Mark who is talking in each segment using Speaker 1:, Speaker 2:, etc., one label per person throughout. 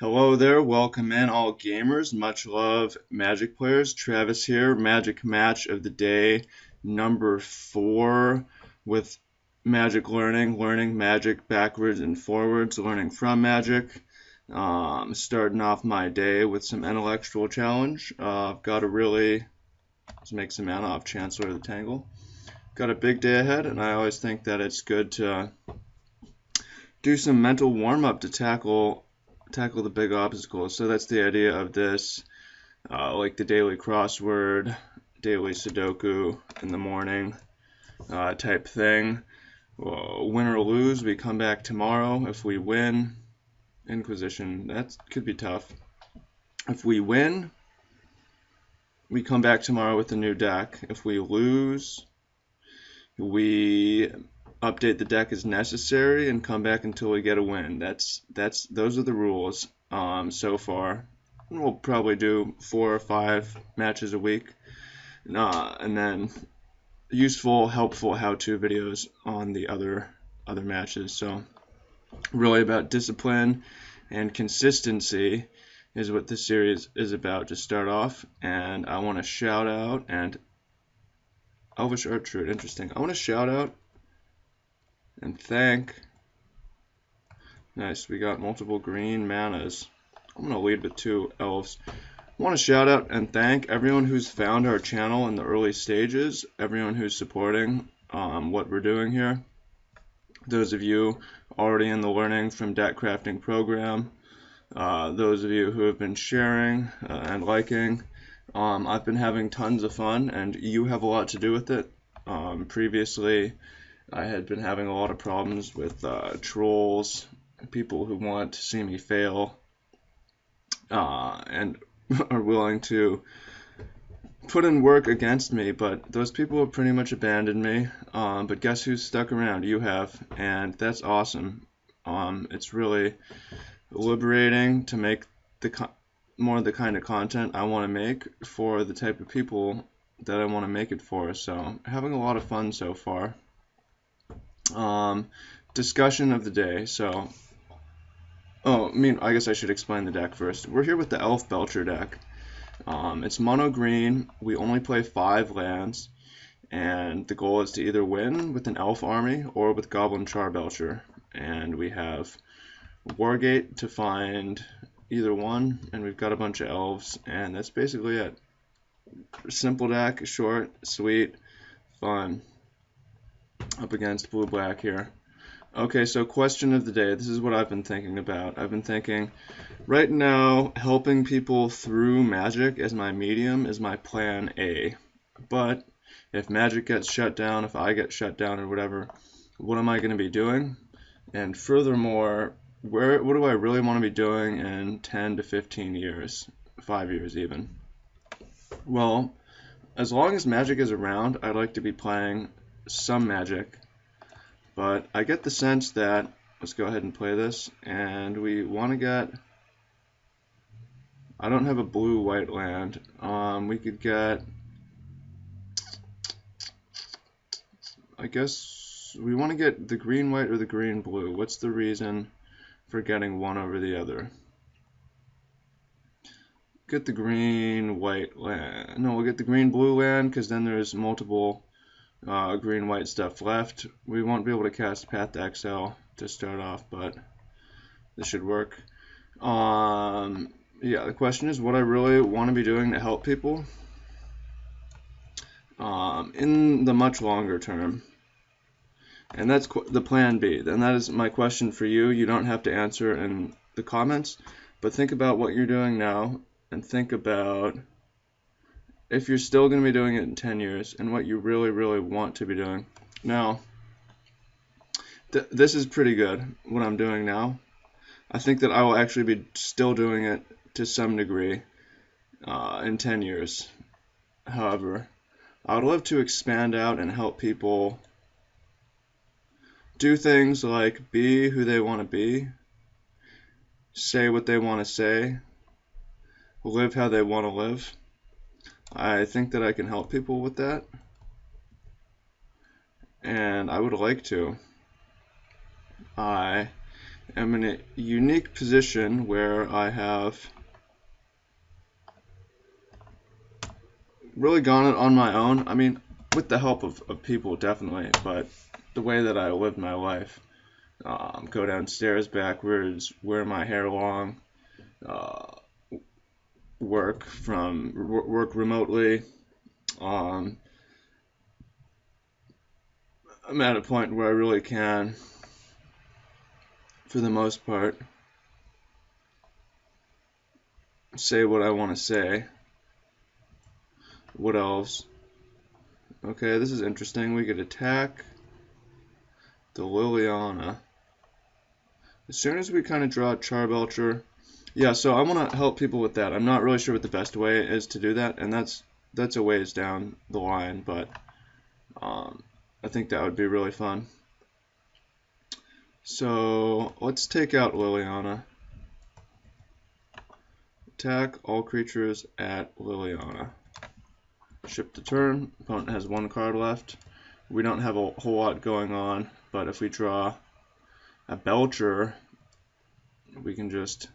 Speaker 1: Hello there, welcome in all gamers, much love Magic players. Travis here, Magic match of the day, number 4 with Magic learning Magic backwards and forwards, learning from Magic. Starting off my day with some intellectual challenge. I've got to really, let's make some mana off Chancellor of the Tangle. Got a big day ahead, and I always think that it's good to do some mental warm-up to tackle the big obstacles. So that's the idea of this, like the daily crossword, daily Sudoku in the morning type thing. Win or lose, we come back tomorrow. If we win, Inquisition, that could be tough. If we win, we come back tomorrow with a new deck. If we lose, we update the deck as necessary and come back until we get a win. Those are the rules so far. We'll probably do 4 or 5 matches a week, and then useful, helpful how-to videos on the other matches. So really about discipline and consistency is what this series is about to start off. And I want to shout out and Elvish Archer, interesting. I want to shout out and thank. Nice, we got multiple green manas. I'm going to lead with 2 elves. I want to shout out and thank everyone who's found our channel in the early stages, everyone who's supporting what we're doing here. Those of you already in the Learning from Deck Crafting program, those of you who have been sharing and liking. I've been having tons of fun, and you have a lot to do with it. Previously, I had been having a lot of problems with trolls, people who want to see me fail, and are willing to put in work against me, but those people have pretty much abandoned me. But guess who's stuck around? You have, and that's awesome. It's really liberating to make more of the kind of content I want to make for the type of people that I want to make it for. So having a lot of fun so far. Discussion of the day. So, I guess I should explain the deck first. We're here with the ELF Belcher deck. It's mono green. We only play 5 lands, and the goal is to either win with an elf army or with Goblin Charbelcher. And we have Wargate to find either one, and we've got a bunch of elves, and that's basically it. Simple deck, short, sweet, fun. Up against blue-black here. Okay, so question of the day. This is what I've been thinking about. I've been thinking, right now, helping people through Magic as my medium is my plan A. But if Magic gets shut down, if I get shut down or whatever, what am I going to be doing? And furthermore, what do I really want to be doing in 10 to 15 years, 5 years even? Well, as long as Magic is around, I'd like to be playing some Magic, but I get the sense that, let's go ahead and play this, and we want to get, I don't have a blue-white land. We could get, I guess we want to get the green-white or the green-blue. What's the reason for getting one over the other? Get the green-white land. No, we'll get the green-blue land, because then there's multiple green-white stuff left. We won't be able to cast Path to Exile to start off, but this should work. Yeah, the question is what I really want to be doing to help people in the much longer term. And that's the plan B. And that is my question for you. You don't have to answer in the comments, but think about what you're doing now, and think about if you're still going to be doing it in 10 years and what you really, really want to be doing. Now, this is pretty good, what I'm doing now. I think that I will actually be still doing it to some degree in 10 years. However, I would love to expand out and help people do things like be who they want to be, say what they want to say, live how they want to live. I think that I can help people with that, and I would like to. I am in a unique position where I have really gone it on my own. I mean, with the help of people, definitely, but the way that I lived my life, go downstairs backwards, wear my hair long, uh, work remotely. Um, I'm at a point where I really can, for the most part, say what I want to say. What else? Okay, this is interesting. We could attack the Liliana. As soon as we kind of draw Charbelcher, yeah, so I want to help people with that. I'm not really sure what the best way is to do that, and that's a ways down the line, but I think that would be really fun. So let's take out Liliana. Attack all creatures at Liliana. Ship to turn. Opponent has one card left. We don't have a whole lot going on, but if we draw a Belcher, we can just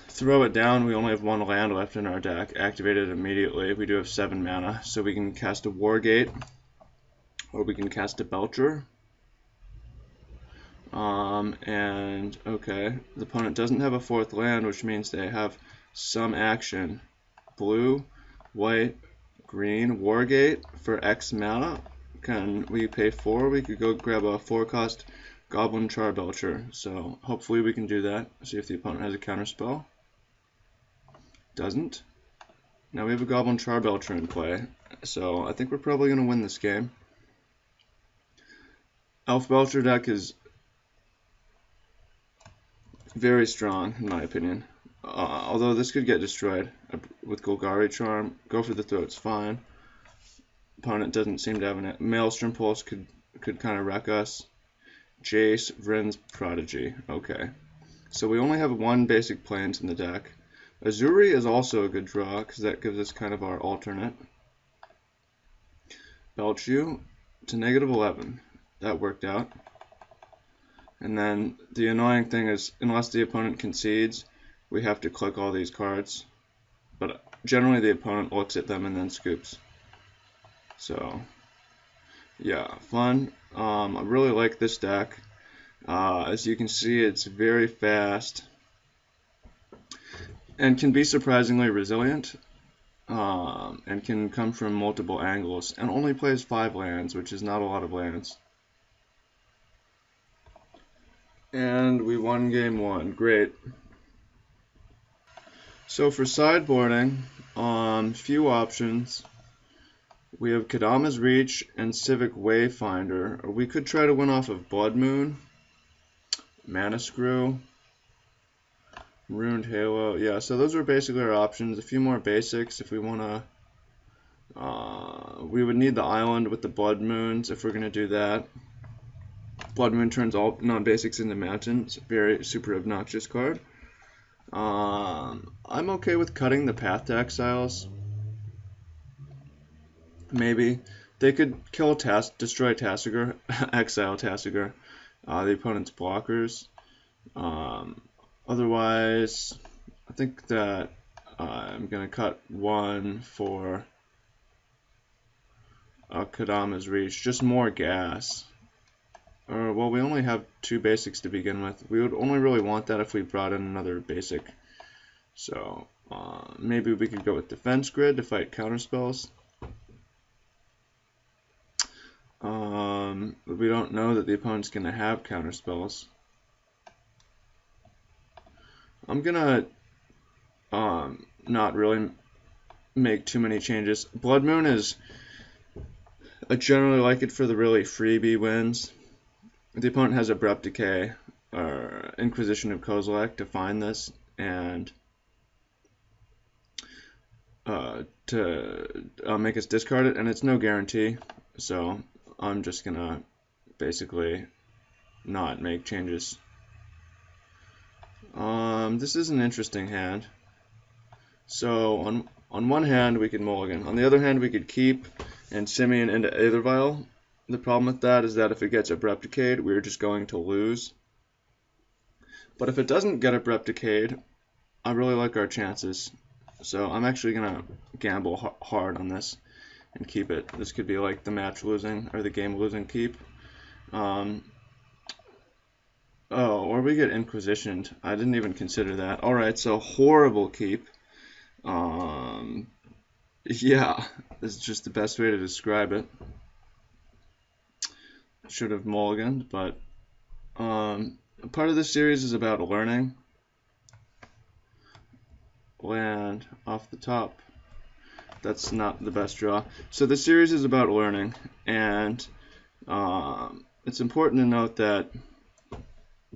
Speaker 1: throw it down. We only have one land left in our deck. Activate it immediately. We do have 7 mana, so we can cast a Wargate, or we can cast a Belcher. And okay, the opponent doesn't have a 4th land, which means they have some action. Blue, white, green, Wargate for X mana. Can we pay 4? We could go grab a 4-cost Goblin Charbelcher. So hopefully we can do that. See if the opponent has a counterspell. Doesn't. Now we have a Goblin Charbelcher in play. So I think we're probably going to win this game. Elf Belcher deck is very strong, in my opinion. Although this could get destroyed with Golgari Charm. Go for the Throat's fine. Opponent doesn't seem to have an Maelstrom Pulse could kind of wreck us. Jace, Vryn's Prodigy. Okay. So we only have 1 basic plains in the deck. Azuri is also a good draw because that gives us kind of our alternate. Belch you to -11. That worked out. And then the annoying thing is, unless the opponent concedes, we have to click all these cards. But generally the opponent looks at them and then scoops. So, yeah, fun. I really like this deck. As you can see, it's very fast and can be surprisingly resilient. And can come from multiple angles. And only plays 5 lands, which is not a lot of lands. And we won game 1. Great. So for sideboarding, few options. We have Kadama's Reach and Civic Wayfinder. Or we could try to win off of Blood Moon, Mana Screw, Ruined Halo. Yeah, so those are basically our options. A few more basics if we want to. We would need the island with the Blood Moons if we're going to do that. Blood Moon turns all non-basics into mountains. Very super obnoxious card. I'm okay with cutting the Path to Exiles. Maybe. They could kill destroy Tasigur, exile Tasigur, the opponent's blockers. Otherwise, I think that I'm going to cut 1 for Kadama's Reach. Just more gas. Well, we only have 2 basics to begin with. We would only really want that if we brought in another basic. So, maybe we could go with Defense Grid to fight counterspells. We don't know that the opponent's going to have counterspells. I'm going to not really make too many changes. Blood Moon is... I generally like it for the really freebie wins. The opponent has Abrupt Decay or Inquisition of Kozilek to find this and to make us discard it, and it's no guarantee, so I'm just gonna basically not make changes. This is an interesting hand. So on one hand we could mulligan, on the other hand we could keep and Simeon into Aethervial. The problem with that is that if it gets Abrupt Decayed, we're just going to lose. But if it doesn't get Abrupt Decayed, I really like our chances. So I'm actually going to gamble hard on this and keep it. This could be like the match losing or the game losing keep. Oh, or we get Inquisitioned. I didn't even consider that. Alright, so horrible keep. Yeah, this is just the best way to describe it. Should have mulliganed, but part of this series is about learning. Land off the top. That's not the best draw. So the series is about learning, and it's important to note that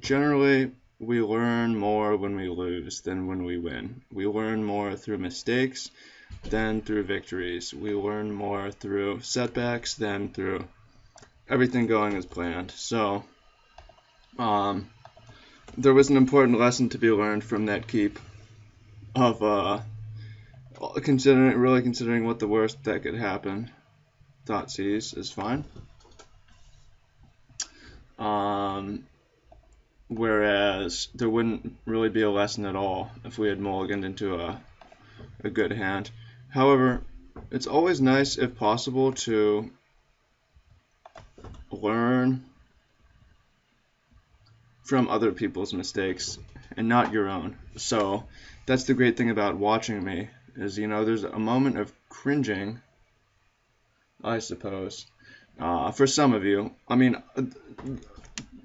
Speaker 1: generally we learn more when we lose than when we win. We learn more through mistakes than through victories. We learn more through setbacks than through everything going as planned. So there was an important lesson to be learned from that keep of considering what the worst that could happen. Thoughtseize is fine. Whereas there wouldn't really be a lesson at all if we had mulliganed into a good hand. However, it's always nice, if possible, to learn from other people's mistakes and not your own. So that's the great thing about watching me, is, you know, there's a moment of cringing, I suppose, for some of you. I mean,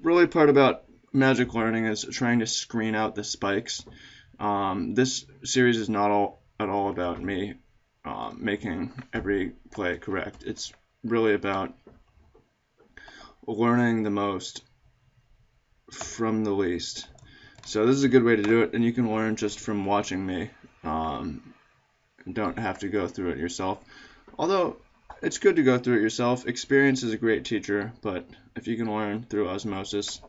Speaker 1: really part about Magic learning is trying to screen out the spikes. This series is not at all about me making every play correct. It's really about learning the most from the least. So this is a good way to do it, and you can learn just from watching me. Don't have to go through it yourself. Although it's good to go through it yourself. Experience is a great teacher, but if you can learn through osmosis,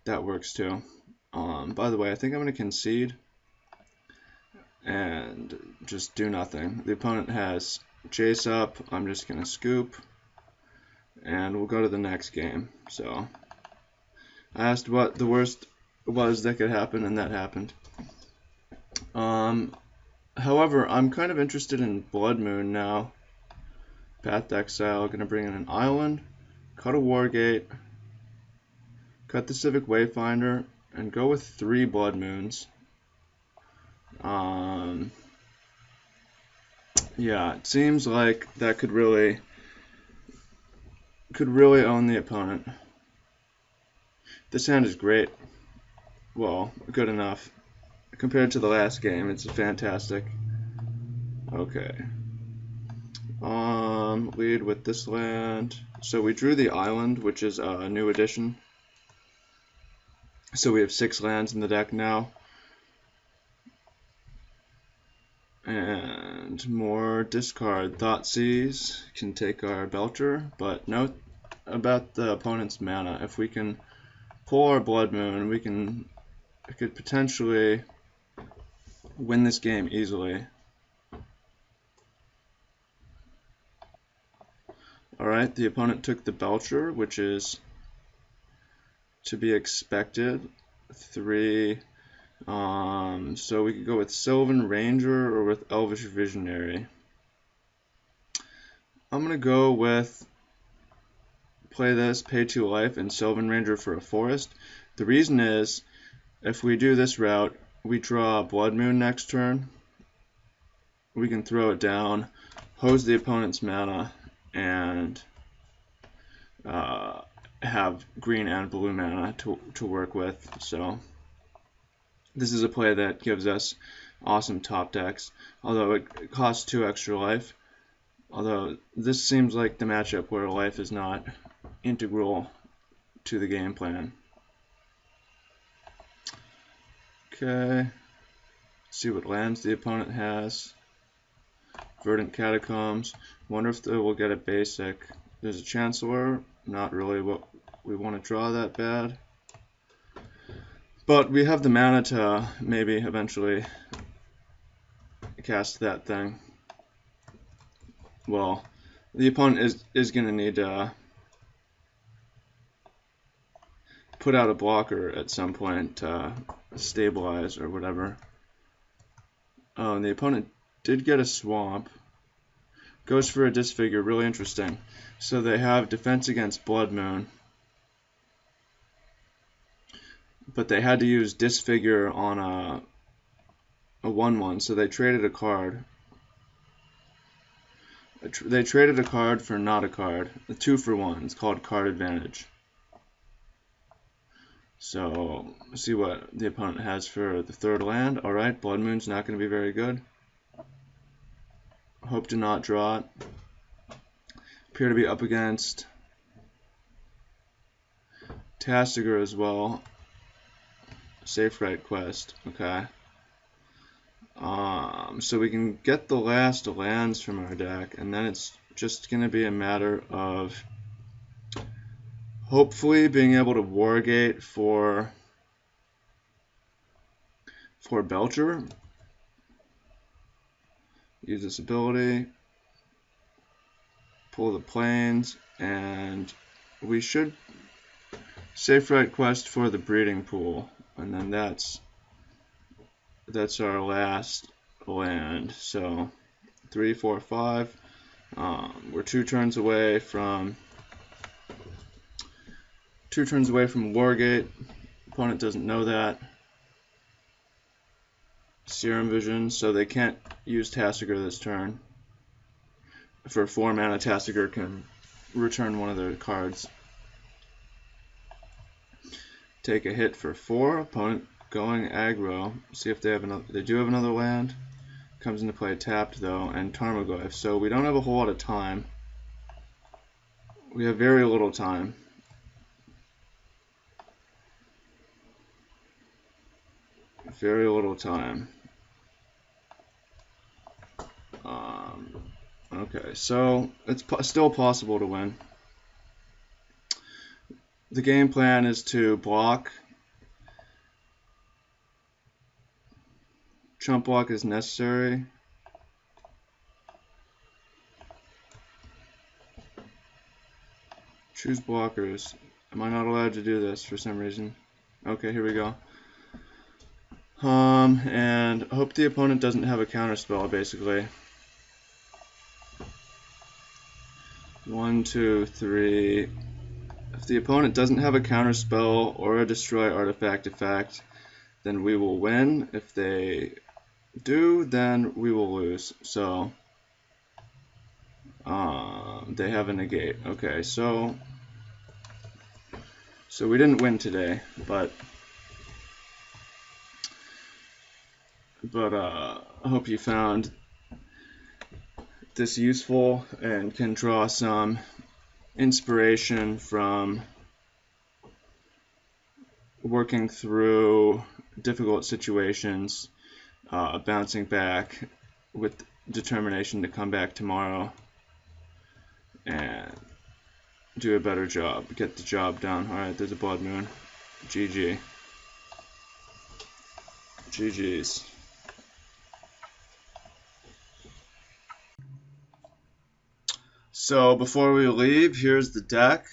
Speaker 1: that works too. By the way, I think I'm going to concede and just do nothing. The opponent has Jace up. I'm just going to scoop, and we'll go to the next game. So I asked what the worst was that could happen, and that happened. However, I'm kind of interested in Blood Moon now. Path to Exile, going to bring in an island, cut a Wargate, cut the Civic Wayfinder, and go with 3 Blood Moons. Yeah, it seems like that could really own the opponent. This hand is great. Well, good enough. Compared to the last game, it's fantastic. Okay. Lead with this land. So we drew the island, which is a new addition. So we have 6 lands in the deck now. And more discard. Thoughtseize can take our Belcher, but note about the opponent's mana. If we can pull our Blood Moon, it could potentially win this game easily. Alright, the opponent took the Belcher, which is to be expected. 3. So we could go with Sylvan Ranger or with Elvish Visionary. I'm going to go with play this, pay 2 life, and Sylvan Ranger for a forest. The reason is, if we do this route, we draw Blood Moon next turn. We can throw it down, hose the opponent's mana, and have green and blue mana to work with. So this is a play that gives us awesome top decks, although it costs 2 extra life. Although this seems like the matchup where life is not integral to the game plan. Okay, see what lands the opponent has. Verdant Catacombs. Wonder if they will get a basic. There's a Chancellor. Not really what we want to draw that bad. But we have the mana to maybe eventually cast that thing. Well, the opponent is going to need put out a blocker at some point to stabilize or whatever. Oh, and the opponent did get a swamp. Goes for a disfigure, really interesting. So they have defense against Blood Moon, but they had to use disfigure on a 1/1, so they traded a card. They traded a card for not a card, a 2-for-1. It's called card advantage. So let's see what the opponent has for the third land. All right, Blood Moon's not going to be very good. Hope to not draw it. Appear to be up against Tastiger as well. Safe Right Quest, okay. So we can get the last lands from our deck, and then it's just going to be a matter of hopefully being able to Wargate for Belcher. Use this ability, pull the planes, and we should Safe Right Quest for the breeding pool, and then that's our last land. So 3, 4, 5. We're 2 turns away from Wargate. Opponent doesn't know that. Serum Vision, so they can't use Tastiger this turn. For 4 mana, Tastiger can return one of their cards. Take a hit for 4. Opponent going aggro. See if they have another. They do have another land. Comes into play tapped though, and Tarmogoyf. So we don't have a whole lot of time. We have very little time. Very little time. Okay, so it's still possible to win. The game plan is to block. Chump block is necessary. Choose blockers. Am I not allowed to do this for some reason? Okay, here we go. And hope the opponent doesn't have a counterspell, basically. 1, 2, 3. If the opponent doesn't have a counterspell or a destroy artifact effect, then we will win. If they do, then we will lose. So they have a negate. Okay, so we didn't win today, but I hope you found this useful and can draw some inspiration from working through difficult situations, bouncing back with determination to come back tomorrow and do a better job, get the job done. Alright, there's a Blood Moon. GG. GG's. So before we leave, here's the deck.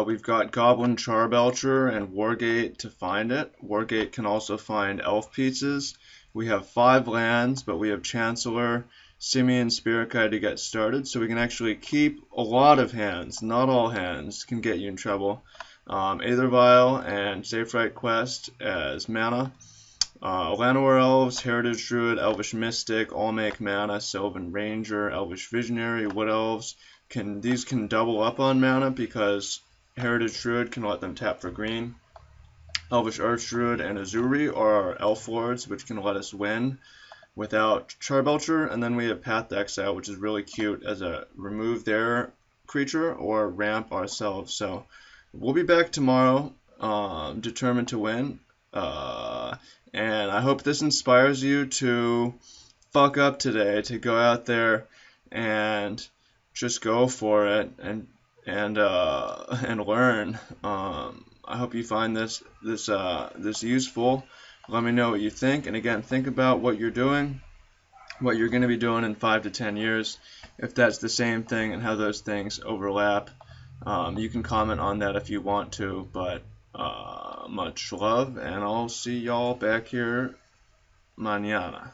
Speaker 1: We've got Goblin Charbelcher and Wargate to find it. Wargate can also find elf pieces. We have 5 lands, but we have Chancellor, Simian, Spirit Guide to get started, so we can actually keep a lot of hands. Not all hands can get you in trouble. Aether Vial and Safe Right Quest as mana. Llanowar Elves, Heritage Druid, Elvish Mystic all make mana. Sylvan Ranger, Elvish Visionary, Wood Elves. These can double up on mana because Heritage Druid can let them tap for green. Elvish Archdruid and Azuri are our Elf Lords, which can let us win without Charbelcher. And then we have Path to Exile, which is really cute as a remove their creature or ramp ourselves. So we'll be back tomorrow, determined to win. And I hope this inspires you to fuck up today, to go out there and just go for it and learn. I hope you find this useful. Let me know what you think, and again, think about what you're doing, what you're going to be doing in 5 to 10 years, if that's the same thing and how those things overlap. You can comment on that if you want to, but Much love, and I'll see y'all back here mañana.